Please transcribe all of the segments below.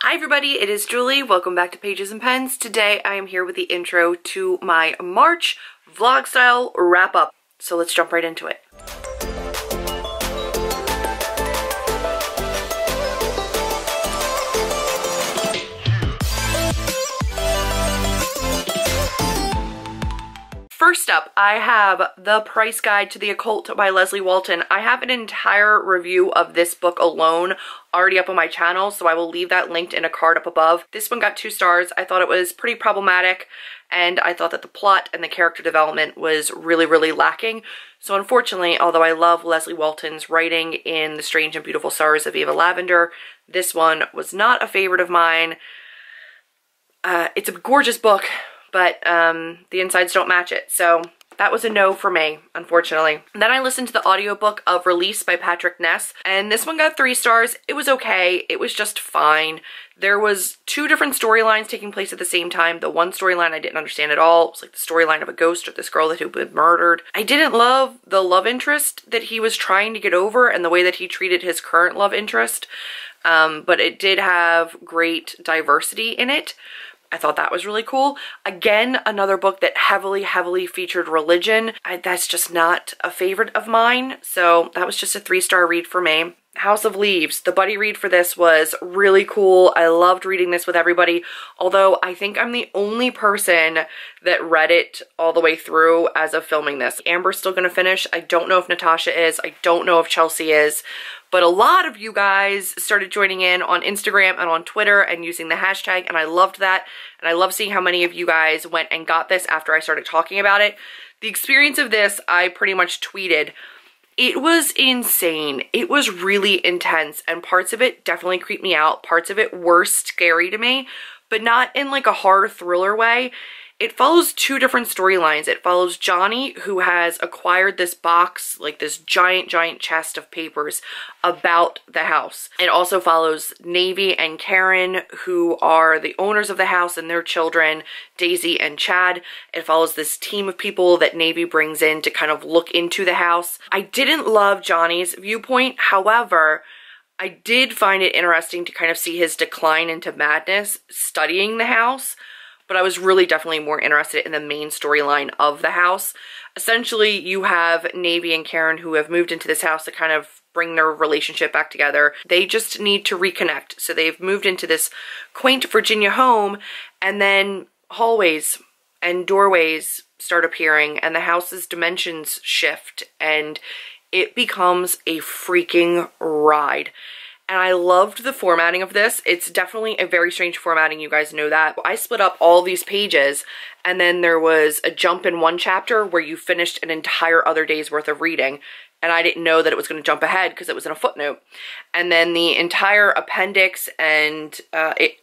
Hi everybody, it is Julie. Welcome back to Pages and Pens. Today I am here with the intro to my March vlog style wrap up. So let's jump right into it. First up, I have The Price Guide to the Occult by Leslie Walton. I have an entire review of this book alone already up on my channel, so I will leave that linked in a card up above. This one got 2 stars. I thought it was pretty problematic, and I thought that the plot and the character development was really lacking. So unfortunately, although I love Leslie Walton's writing in The Strange and Beautiful Sorrows of Eva Lavender, this one was not a favorite of mine. It's a gorgeous book, but the insides don't match it. So that was a no for me, unfortunately. And then I listened to the audiobook of Release by Patrick Ness, and this one got 3 stars. It was okay. It was just fine. There was 2 different storylines taking place at the same time. The one storyline I didn't understand at all. It was like the storyline of a ghost or this girl that had been murdered. I didn't love the love interest that he was trying to get over and the way that he treated his current love interest, but it did have great diversity in it. I thought that was really cool. Again, another book that heavily featured religion. That's just not a favorite of mine, so that was just a 3-star read for me. House of Leaves. The buddy read for this was really cool. I loved reading this with everybody, although I think I'm the only person that read it all the way through as of filming this. Amber's still gonna finish. I don't know if Natasha is. I don't know if Chelsea is. But a lot of you guys started joining in on Instagram and on Twitter and using the hashtag, and I loved that. And I love seeing how many of you guys went and got this after I started talking about it. The experience of this, I pretty much tweeted. It was insane. It was really intense, and parts of it definitely creeped me out. Parts of it were scary to me, but not in like a horror thriller way. It follows 2 different storylines. It follows Johnny, who has acquired this box, like this giant chest of papers about the house. It also follows Navy and Karen, who are the owners of the house, and their children, Daisy and Chad. It follows this team of people that Navy brings in to kind of look into the house. I didn't love Johnny's viewpoint. However, I did find it interesting to kind of see his decline into madness studying the house. But I was really definitely more interested in the main storyline of the house. Essentially, you have Navy and Karen who have moved into this house to kind of bring their relationship back together. They just need to reconnect. So they've moved into this quaint Virginia home, and then hallways and doorways start appearing, and the house's dimensions shift, and it becomes a freaking ride. And I loved the formatting of this. It's definitely a very strange formatting, you guys know that. I split up all these pages, and then there was a jump in one chapter where you finished an entire other day's worth of reading, and I didn't know that it was going to jump ahead because it was in a footnote. And then the entire appendix and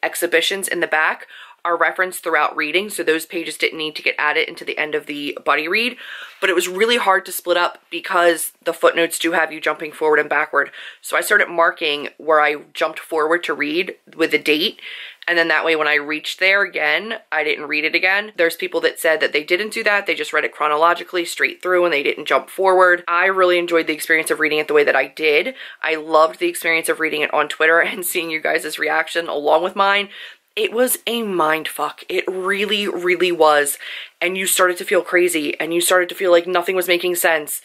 exhibitions in the back are referenced throughout reading, so those pages didn't need to get added into the end of the buddy read. But it was really hard to split up because the footnotes do have you jumping forward and backward. So I started marking where I jumped forward to read with a date, and then that way when I reached there again, I didn't read it again. There's people that said that they didn't do that. They just read it chronologically straight through and they didn't jump forward. I really enjoyed the experience of reading it the way that I did. I loved the experience of reading it on Twitter and seeing you guys' reaction along with mine. It was a mind fuck. It really was. And you started to feel crazy, and you started to feel like nothing was making sense.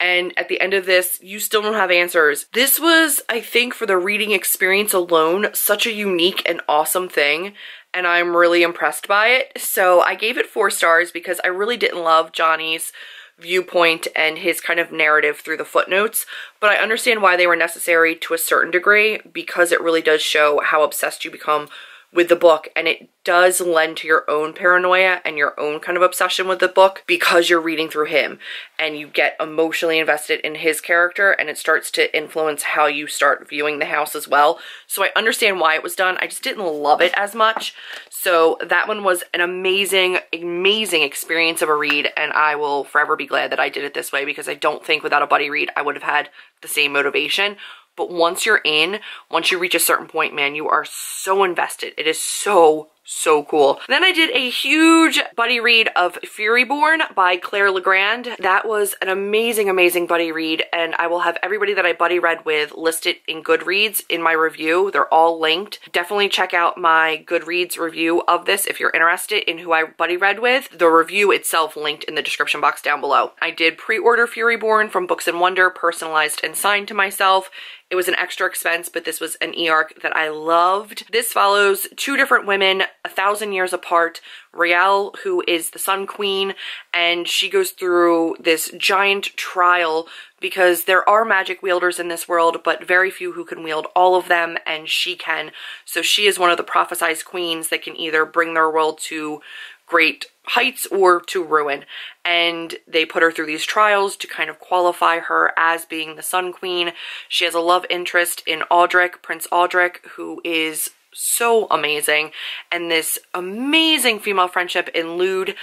And at the end of this, you still don't have answers. This was, I think, for the reading experience alone, such a unique and awesome thing. And I'm really impressed by it. So I gave it 4 stars because I really didn't love Johnny's viewpoint and his kind of narrative through the footnotes, but I understand why they were necessary to a certain degree, because it really does show how obsessed you become with the book, and it does lend to your own paranoia and your own kind of obsession with the book because you're reading through him and you get emotionally invested in his character, and it starts to influence how you start viewing the house as well. So I understand why it was done. I just didn't love it as much. So that one was an amazing experience of a read, and I will forever be glad that I did it this way, because I don't think without a buddy read I would have had the same motivation. But once you're in, once you reach a certain point, man, you are so invested. It is so so cool. Then I did a huge buddy read of Furyborn by Claire Legrand. That was an amazing, amazing buddy read, and I will have everybody that I buddy read with listed in Goodreads in my review. They're all linked. Definitely check out my Goodreads review of this if you're interested in who I buddy read with. The review itself linked in the description box down below. I did pre-order Furyborn from Books and Wonder, personalized and signed to myself. It was an extra expense, but this was an e-arc that I loved. This follows two different women 1,000 years apart. Raelle, who is the Sun Queen, and she goes through this giant trial because there are magic wielders in this world, but very few who can wield all of them, and she can. So she is one of the prophesized queens that can either bring their world to great heights or to ruin, and they put her through these trials to kind of qualify her as being the Sun Queen. She has a love interest in Aldrich, Prince Aldrich, who is so amazing, and this amazing female friendship in Lude.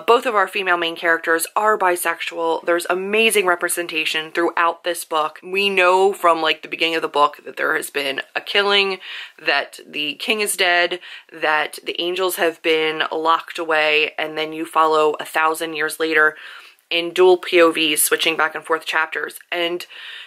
Both of our female main characters are bisexual. There's amazing representation throughout this book. We know from like the beginning of the book that there has been a killing, that the king is dead, that the angels have been locked away, and then you follow 1,000 years later in dual POVs, switching back and forth chapters, and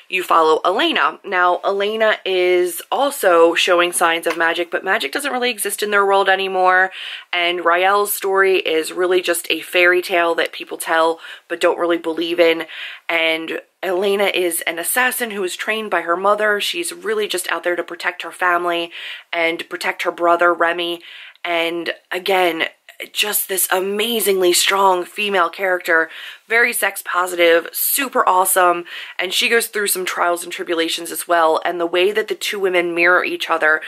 you follow Elena. Now, Elena is also showing signs of magic, but magic doesn't really exist in their world anymore, and Raelle's story is really just a fairy tale that people tell but don't really believe in, and Elena is an assassin who is trained by her mother. She's really just out there to protect her family and protect her brother, Remy, and again, just this amazingly strong female character, very sex positive, super awesome, and she goes through some trials and tribulations as well, and the way that the two women mirror each other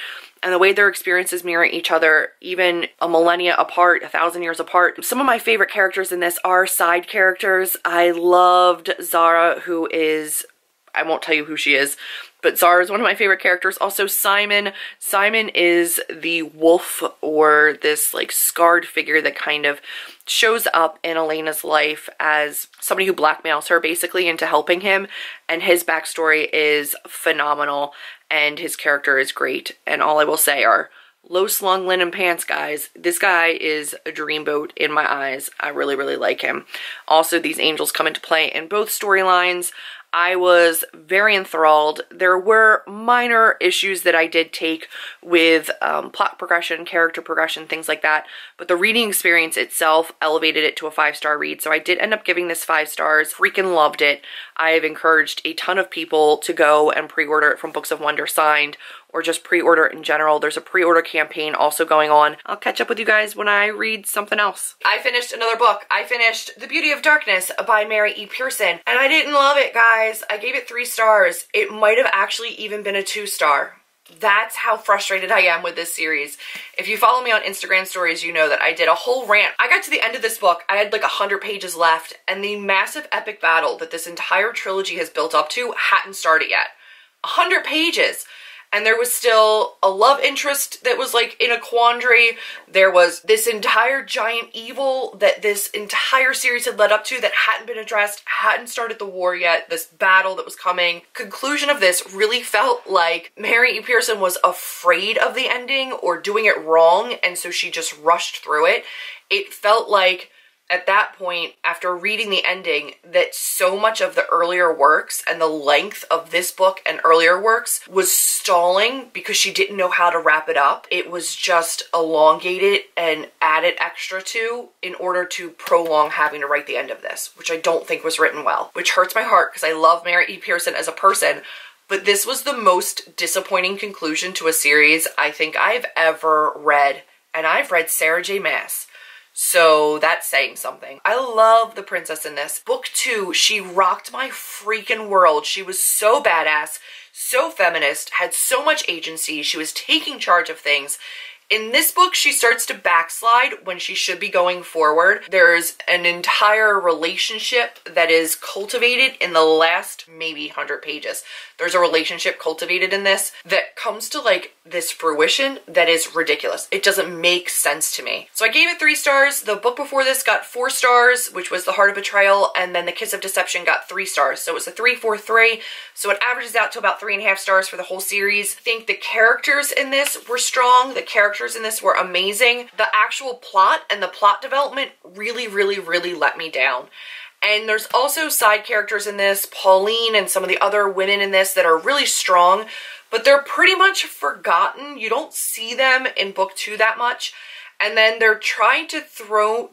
and the way their experiences mirror each other, even a millennia apart, 1,000 years apart. Some of my favorite characters in this are side characters. I loved Zara, who is, I won't tell you who she is, but Zara is one of my favorite characters. Also Simon. Simon is the wolf, or this like scarred figure that kind of shows up in Elena's life as somebody who blackmails her basically into helping him, and his backstory is phenomenal and his character is great. And all I will say are low slung linen pants, guys. This guy is a dreamboat in my eyes. I really, really like him. Also, these angels come into play in both storylines. I was very enthralled. There were minor issues that I did take with plot progression, character progression, things like that, but the reading experience itself elevated it to a 5-star read, so I did end up giving this 5 stars. Freaking loved it. I've encouraged a ton of people to go and pre-order it from Books of Wonder signed, or just pre-order it in general. There's a pre-order campaign also going on. I'll catch up with you guys when I read something else. I finished another book. I finished The Beauty of Darkness by Mary E. Pearson, and I didn't love it, guys. I gave it 3 stars. It might have actually even been a 2-star. That's how frustrated I am with this series. If you follow me on Instagram stories, you know that I did a whole rant. I got to the end of this book, I had like 100 pages left, and the massive epic battle that this entire trilogy has built up to hadn't started yet. 100 pages. And there was still a love interest that was like in a quandary. There was this entire giant evil that this entire series had led up to that hadn't been addressed, hadn't started the war yet, this battle that was coming. Conclusion of this really felt like Mary E. Pearson was afraid of the ending or doing it wrong, and so she just rushed through it. It felt like at that point, after reading the ending, that so much of the earlier works and the length of this book and earlier works was stalling because she didn't know how to wrap it up. It was just elongated and added extra to in order to prolong having to write the end of this, which I don't think was written well, which hurts my heart because I love Mary E. Pearson as a person, but this was the most disappointing conclusion to a series I think I've ever read, and I've read Sarah J. Maas. So that's saying something. I love the princess in this. Book 2, she rocked my freaking world. She was so badass, so feminist, had so much agency. She was taking charge of things. In this book, she starts to backslide when she should be going forward. There's an entire relationship that is cultivated in the last maybe 100 pages. There's a relationship cultivated in this that comes to like this fruition that is ridiculous. It doesn't make sense to me. So I gave it 3 stars. The book before this got 4 stars, which was The Heart of Betrayal, and then The Kiss of Deception got 3 stars. So it was a 3-4-3. So it averages out to about 3.5 stars for the whole series. I think the characters in this were strong. The characters characters in this were amazing. The actual plot and the plot development really, really, really let me down. And there's also side characters in this, Pauline and some of the other women in this that are really strong, but they're pretty much forgotten. You don't see them in book 2 that much. And then they're trying to throw,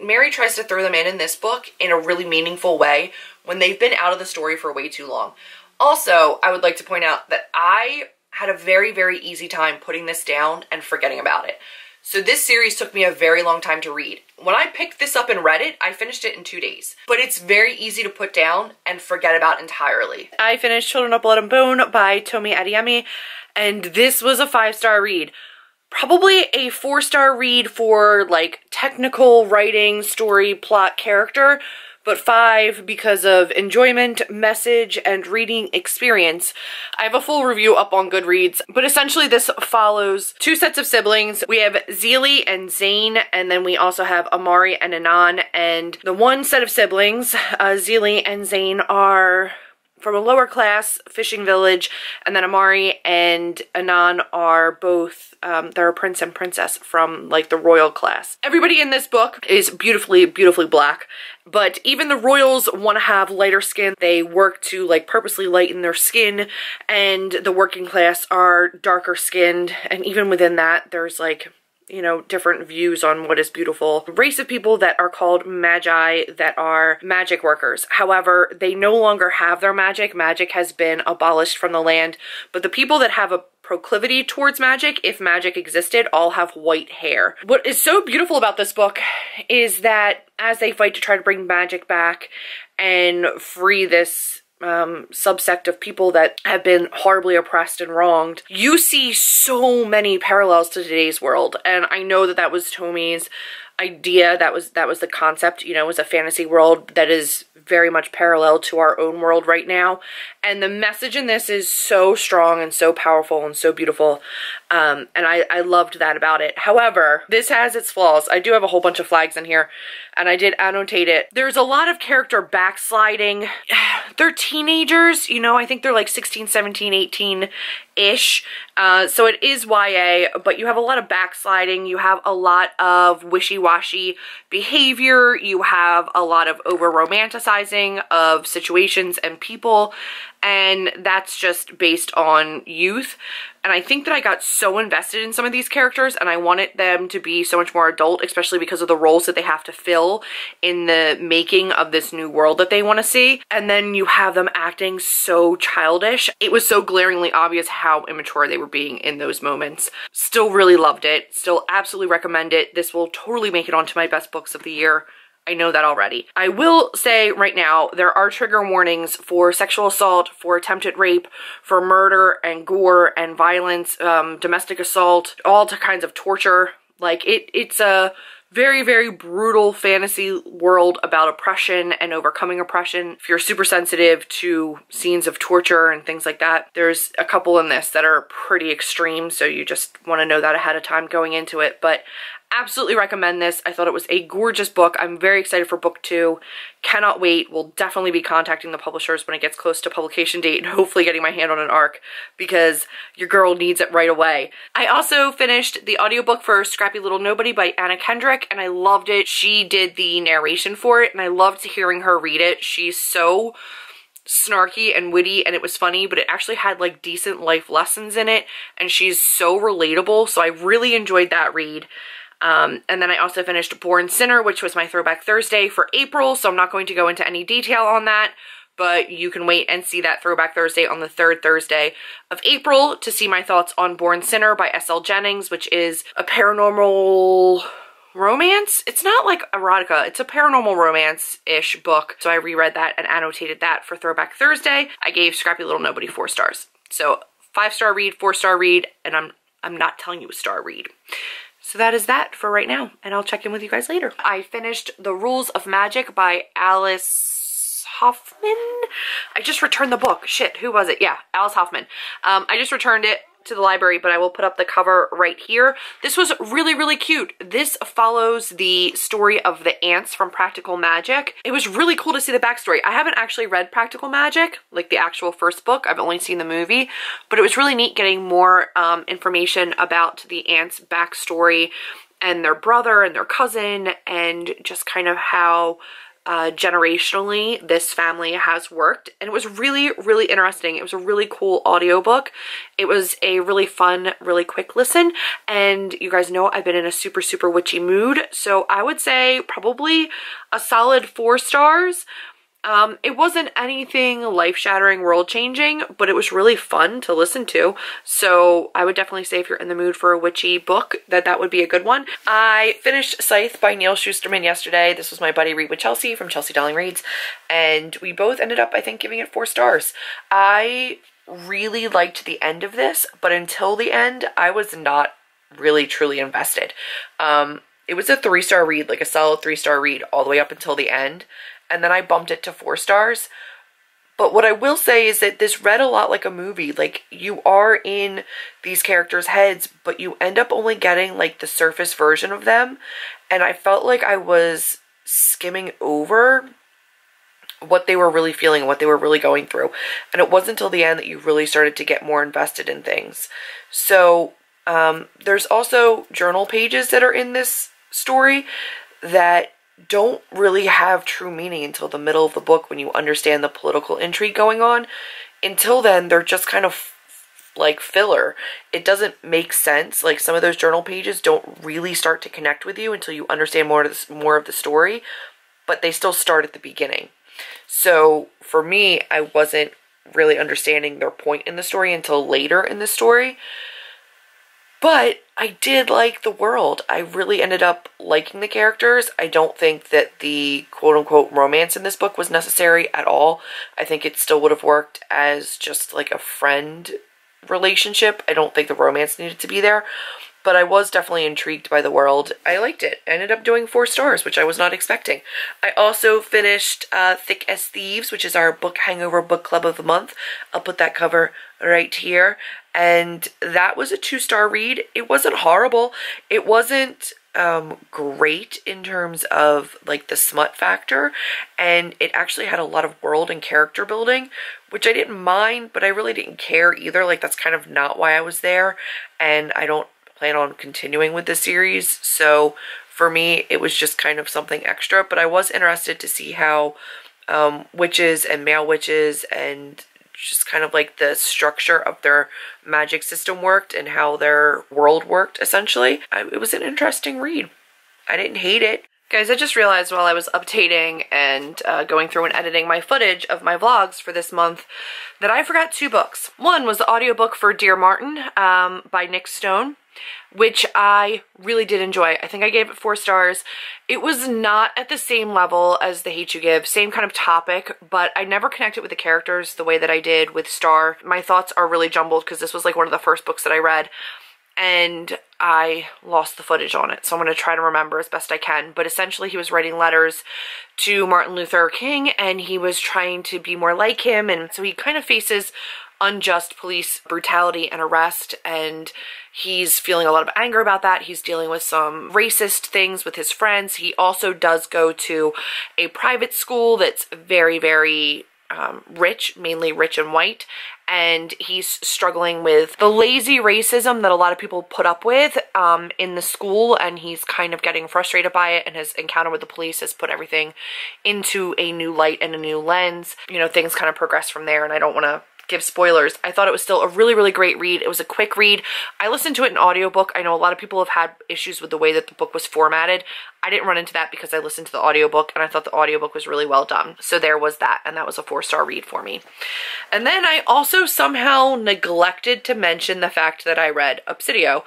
Mary tries to throw them in this book in a really meaningful way when they've been out of the story for way too long. Also, I would like to point out that I had a very, very easy time putting this down and forgetting about it. So this series took me a very long time to read. When I picked this up and read it, I finished it in 2 days. But it's very easy to put down and forget about entirely. I finished Children of Blood and Bone by Tomi Adeyemi, and this was a 5-star read. Probably a 4-star read for like technical writing, story, plot, character, but 5 because of enjoyment, message, and reading experience. I have a full review up on Goodreads, but essentially this follows 2 sets of siblings. We have Zeely and Zane, and then we also have Amari and Anan, and the one set of siblings, Zeely and Zane, are from a lower class fishing village, and then Amari and Anan are both, they're a prince and princess from like the royal class. Everybody in this book is beautifully, beautifully black, but even the royals want to have lighter skin. They work to like purposely lighten their skin, and the working class are darker skinned, and even within that there's like, you know, different views on what is beautiful. A race of people that are called magi that are magic workers. However, they no longer have their magic. Magic has been abolished from the land, but the people that have a proclivity towards magic, if magic existed, all have white hair. What is so beautiful about this book is that as they fight to try to bring magic back and free this subsect of people that have been horribly oppressed and wronged, you see so many parallels to today's world. And I know that that was Tomi's idea, that was the concept, you know, it was a fantasy world that is very much parallel to our own world right now. And the message in this is so strong and so powerful and so beautiful. And I loved that about it. However, this has its flaws. I do have a whole bunch of flags in here, and I did annotate it. There's a lot of character backsliding. They're teenagers, you know, I think they're like 16, 17, 18-ish. So it is YA, but you have a lot of backsliding. You have a lot of wishy-washy behavior. You have a lot of over-romanticizing of situations and people, and that's just based on youth. And I think that I got so invested in some of these characters, and I wanted them to be so much more adult, especially because of the roles that they have to fill in the making of this new world that they want to see. And then you have them acting so childish. It was so glaringly obvious how immature they were being in those moments. Still really loved it. Still absolutely recommend it. This will totally make it onto my best books of the year. I know that already. I will say right now, there are trigger warnings for sexual assault, for attempted rape, for murder and gore and violence, domestic assault, all kinds of torture. Like, it's a very, very brutal fantasy world about oppression and overcoming oppression. If you're super sensitive to scenes of torture and things like that, there's a couple in this that are pretty extreme, so you just want to know that ahead of time going into it. But absolutely recommend this. I thought it was a gorgeous book. I'm very excited for book 2. Cannot wait. Will definitely be contacting the publishers when it gets close to publication date and hopefully getting my hand on an ARC, because your girl needs it right away. I also finished the audiobook for Scrappy Little Nobody by Anna Kendrick, and I loved it. She did the narration for it, and I loved hearing her read it. She's so snarky and witty, and it was funny, but it actually had like decent life lessons in it, and she's so relatable, so I really enjoyed that read. And then I also finished Born Sinner, which was my Throwback Thursday for April, so I'm not going to go into any detail on that, but you can wait and see that Throwback Thursday on the 3rd Thursday of April to see my thoughts on Born Sinner by S.L. Jennings, which is a paranormal romance. It's not like erotica, it's a paranormal romance-ish book, so I reread that and annotated that for Throwback Thursday. I gave Scrappy Little Nobody 4 stars. So 5-star read, 4-star read, and I'm not telling you a star read. So that is that for right now, and I'll check in with you guys later. I finished The Rules of Magic by Alice Hoffman. I just returned the book. Shit, who was it? Yeah, Alice Hoffman. I just returned it. to the library, but I will put up the cover right here. This was really, really cute. This follows the story of the ants from Practical Magic. It was really cool to see the backstory. I haven't actually read Practical Magic, like the actual first book. I've only seen the movie, but it was really neat getting more information about the ants' backstory and their brother and their cousin, and just kind of how generationally this family has worked. And it was really, really interesting. It was a really cool audiobook. It was a really fun, really quick listen. And you guys know I've been in a super, super witchy mood. So I would say probably a solid 4 stars. It wasn't anything life-shattering, world-changing, but it was really fun to listen to. So I would definitely say if you're in the mood for a witchy book, that would be a good one. I finished Scythe by Neil Shusterman yesterday. This was my buddy read with Chelsea from Chelsea Darling Reads, and we both ended up, I think, giving it 4 stars. I really liked the end of this, but until the end, I was not really truly invested. It was a 3-star read, like a solid 3-star read all the way up until the end. And then I bumped it to 4 stars. But what I will say is that this read a lot like a movie. Like, you are in these characters' heads, but you end up only getting like the surface version of them. And I felt like I was skimming over what they were really feeling, what they were really going through. And it wasn't until the end that you really started to get more invested in things. So there's also journal pages that are in this story that don't really have true meaning until the middle of the book when you understand the political intrigue going on. Until then, they're just kind of like filler. It doesn't make sense. Like, some of those journal pages don't really start to connect with you until you understand more of the story, but they still start at the beginning. So for me, I wasn't really understanding their point in the story until later in the story. But I did like the world. I really ended up liking the characters. I don't think that the quote-unquote romance in this book was necessary at all. I think it still would have worked as just like a friend relationship. I don't think the romance needed to be there. But I was definitely intrigued by the world. I liked it. I ended up doing 4 stars, which I was not expecting. I also finished Thick as Thieves, which is our book hangover book club of the month. I'll put that cover right here. And that was a 2-star read. It wasn't horrible. It wasn't great in terms of like the smut factor. And it actually had a lot of world and character building, which I didn't mind, but I really didn't care either. Like, that's kind of not why I was there. And I don't plan on continuing with this series, so for me it was just kind of something extra. But I was interested to see how witches and male witches and just kind of like the structure of their magic system worked and how their world worked, essentially. It was an interesting read. I didn't hate it. Guys, I just realized while I was updating and going through and editing my footage of my vlogs for this month that I forgot 2 books. One was the audiobook for Dear Martin by Nick Stone, which I really did enjoy. I think I gave it 4 stars. It was not at the same level as The Hate You Give, same kind of topic, but I never connected with the characters the way that I did with Star. My thoughts are really jumbled because this was like one of the first books that I read, and I lost the footage on it, so I'm going to try to remember as best I can. But essentially he was writing letters to Martin Luther King, and he was trying to be more like him, and so he kind of faces unjust police brutality and arrest, and he's feeling a lot of anger about that. He's dealing with some racist things with his friends. He also does go to a private school that's very, very rich, mainly rich and white, and he's struggling with the lazy racism that a lot of people put up with in the school, and he's kind of getting frustrated by it, and his encounter with the police has put everything into a new light and a new lens. You know, things kind of progress from there, and I don't want to give spoilers. I thought it was still a really, really great read. It was a quick read. I listened to it in audiobook. I know a lot of people have had issues with the way that the book was formatted. I didn't run into that because I listened to the audiobook, and I thought the audiobook was really well done. So there was that, and that was a 4-star read for me. And then I also somehow neglected to mention the fact that I read Obsidio,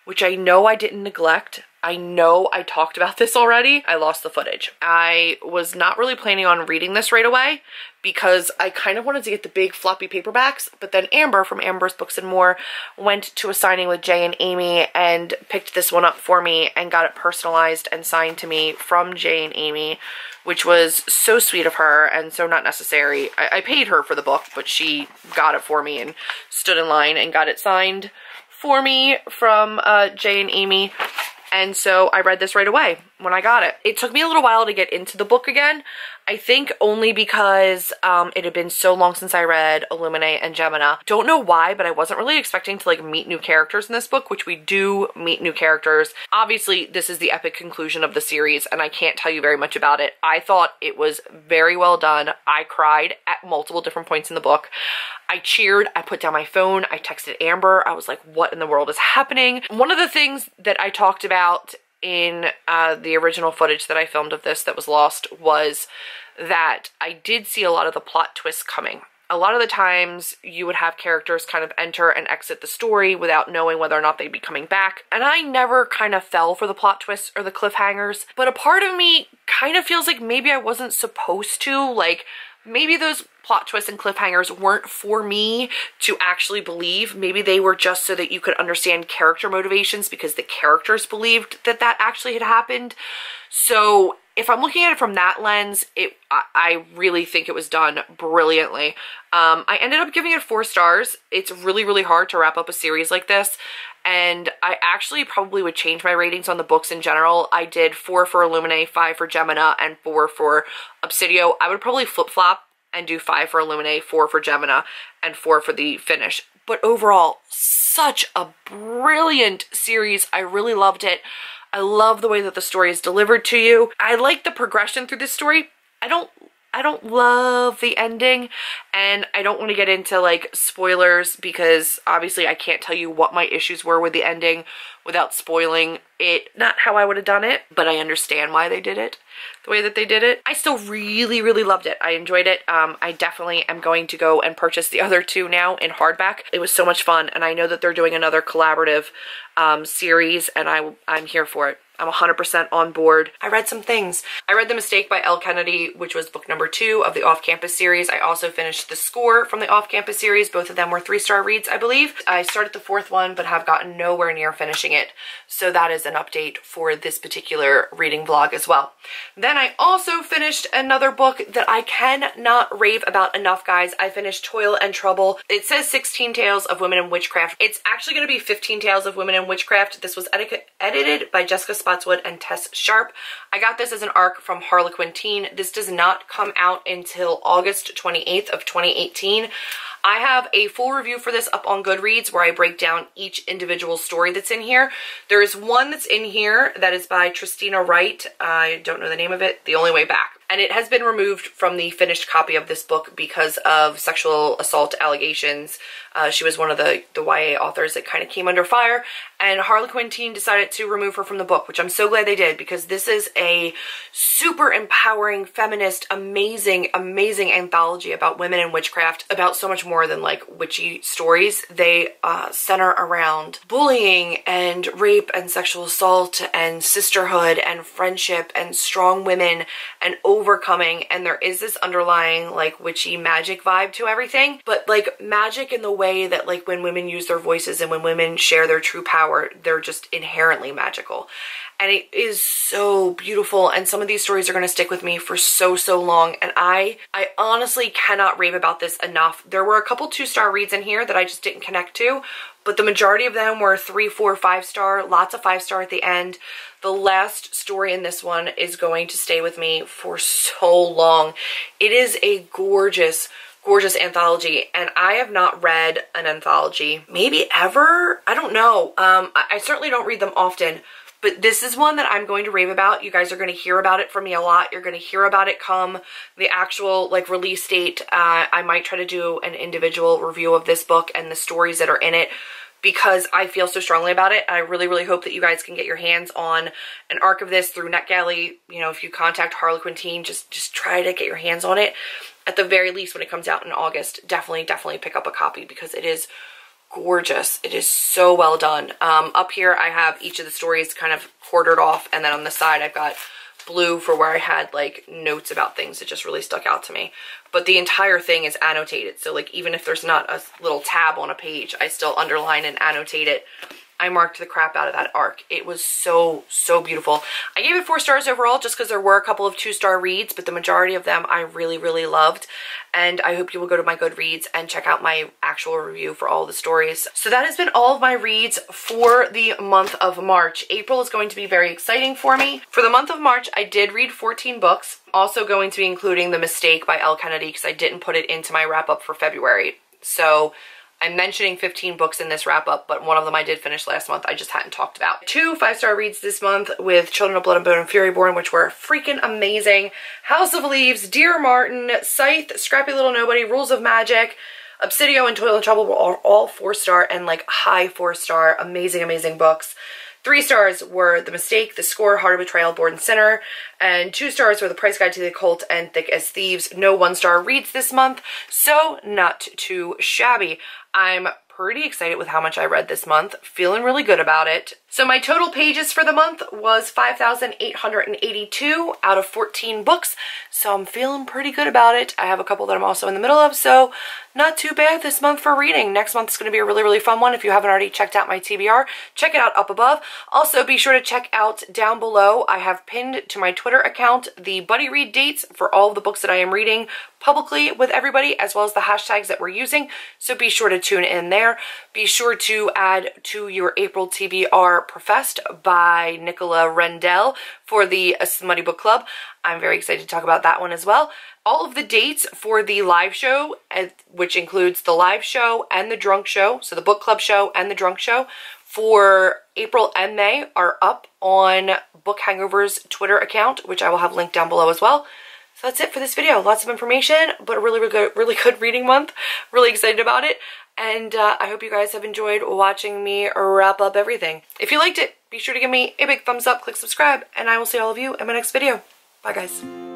which I know I didn't neglect, I know I talked about this already. I lost the footage. I was not really planning on reading this right away because I kind of wanted to get the big floppy paperbacks, but then Amber from Amber's Books and More went to a signing with Jay and Amy and picked this one up for me and got it personalized and signed to me from Jay and Amy, which was so sweet of her and so not necessary. I paid her for the book, but she got it for me and stood in line and got it signed for me from Jay and Amy. And so I read this right away when I got it. It took me a little while to get into the book again. I think only because it had been so long since I read Illuminae and Gemina. Don't know why, but I wasn't really expecting to like meet new characters in this book, which we do meet new characters. Obviously, this is the epic conclusion of the series, and I can't tell you very much about it. I thought it was very well done. I cried at multiple different points in the book. I cheered, I put down my phone, I texted Amber. I was like, what in the world is happening? One of the things that I talked about in the original footage that I filmed of this that was lost was that I did see a lot of the plot twists coming. A lot of the times you would have characters kind of enter and exit the story without knowing whether or not they'd be coming back. And I never kind of fell for the plot twists or the cliffhangers, but a part of me kind of feels like maybe I wasn't supposed to. Like, maybe those plot twists and cliffhangers weren't for me to actually believe. Maybe they were just so that you could understand character motivations because the characters believed that that actually had happened. So if I'm looking at it from that lens, I really think it was done brilliantly. I ended up giving it 4 stars. It's really, really hard to wrap up a series like this. And I actually probably would change my ratings on the books in general. I did 4 for Illuminae, 5 for Gemina, and 4 for Obsidio. I would probably flip-flop and do 5 for Illuminae, 4 for Gemina, and 4 for the finish. But overall, such a brilliant series. I really loved it. I love the way that the story is delivered to you. I like the progression through this story. I don't love the ending, and I don't want to get into like spoilers because obviously I can't tell you what my issues were with the ending without spoiling it. Not how I would have done it, but I understand why they did it the way that they did it. I still really, really loved it. I enjoyed it. I definitely am going to go and purchase the other 2 now in hardback. It was so much fun, and I know that they're doing another collaborative series, and I'm here for it. I'm 100% on board. I read some things. I read The Mistake by Elle Kennedy, which was book number 2 of the Off-Campus series. I also finished The Score from the Off-Campus series. Both of them were 3-star reads, I believe. I started the 4th one, but have gotten nowhere near finishing it. So that is an update for this particular reading vlog as well. Then I also finished another book that I cannot rave about enough, guys. I finished Toil and Trouble. It says 16 Tales of Women in Witchcraft. It's actually going to be 15 Tales of Women in Witchcraft. This was edited by Jessica Spotswood and Tess Sharp. I got this as an ARC from Harlequin Teen. This does not come out until August 28th of 2018. I have a full review for this up on Goodreads where I break down each individual story that's in here. There is one that's in here that is by Tristina Wright. I don't know the name of it. The Only Way Back. And it has been removed from the finished copy of this book because of sexual assault allegations. She was one of the YA authors that kind of came under fire, and Harlequin Teen decided to remove her from the book, which I'm so glad they did because this is a super empowering, feminist, amazing, amazing anthology about women in witchcraft, about so much more than like witchy stories. They center around bullying and rape and sexual assault and sisterhood and friendship and strong women and overcoming, and there is this underlying like witchy magic vibe to everything, but like magic in the way that like when women use their voices and when women share their true power, they're just inherently magical. And it is so beautiful, and some of these stories are going to stick with me for so long, and I honestly cannot rave about this enough. There were a couple 2-star reads in here that I just didn't connect to, but the majority of them were 3, 4, 5-star, lots of 5-star at the end. The last story in this one is going to stay with me for so long. It is a gorgeous, gorgeous anthology, and I have not read an anthology maybe ever. I don't know. I certainly don't read them often, but this is one that I'm going to rave about. You guys are going to hear about it from me a lot. You're going to hear about it come the actual like release date. I might try to do an individual review of this book and the stories that are in it because I feel so strongly about it. I really, really hope that you guys can get your hands on an ARC of this through NetGalley. You know, if you contact Harlequin Teen, just try to get your hands on it. At the very least, when it comes out in August, definitely pick up a copy because it is gorgeous. It is so well done. Up here I have each of the stories kind of quartered off, and then on the side I've got blue for where I had like notes about things that just really stuck out to me. But the entire thing is annotated, so like even if there's not a little tab on a page, I still underline and annotate it. I marked the crap out of that arc. It was so, so beautiful. I gave it 4 stars overall just because there were a couple of 2-star reads, but the majority of them I really, really loved. And I hope you will go to my Goodreads and check out my actual review for all the stories. So that has been all of my reads for the month of March. April is going to be very exciting for me. For the month of March, I did read 14 books. Also going to be including The Mistake by Elle Kennedy because I didn't put it into my wrap-up for February. So I'm mentioning 15 books in this wrap-up, but one of them I did finish last month I just hadn't talked about. 2 5-star reads this month with Children of Blood and Bone and Furyborn, which were freaking amazing. House of Leaves, Dear Martin, Scythe, Scrappy Little Nobody, Rules of Magic, Obsidio, and Toil and Trouble were all 4-star and like high 4-star, amazing, amazing books. 3 stars were The Mistake, The Score, Heart of Betrayal, Born Sinner, and 2 stars were The Price Guide to the Occult and Thick as Thieves. No 1-star reads this month, so not too shabby. I'm pretty excited with how much I read this month, feeling really good about it. So my total pages for the month was 5,882 out of 14 books, so I'm feeling pretty good about it. I have a couple that I'm also in the middle of, so not too bad this month for reading. Next month is going to be a really, really fun one. If you haven't already checked out my TBR, check it out up above. Also, be sure to check out down below. I have pinned to my Twitter account the buddy read dates for all of the books that I am reading publicly with everybody, as well as the hashtags that we're using, so be sure to tune in there. Be sure to add to your April TBR Professed by Nicola Rendell for the Smutty Book Club. I'm very excited to talk about that one as well. All of the dates for the live show, which includes the live show and the drunk show, so the book club show and the drunk show, for April and May are up on Book Hangover's Twitter account, which I will have linked down below as well. So that's it for this video. Lots of information, but a really good reading month. Really excited about it. And I hope you guys have enjoyed watching me wrap up everything. If you liked it, be sure to give me a big thumbs up, click subscribe, and I will see all of you in my next video. Bye, guys.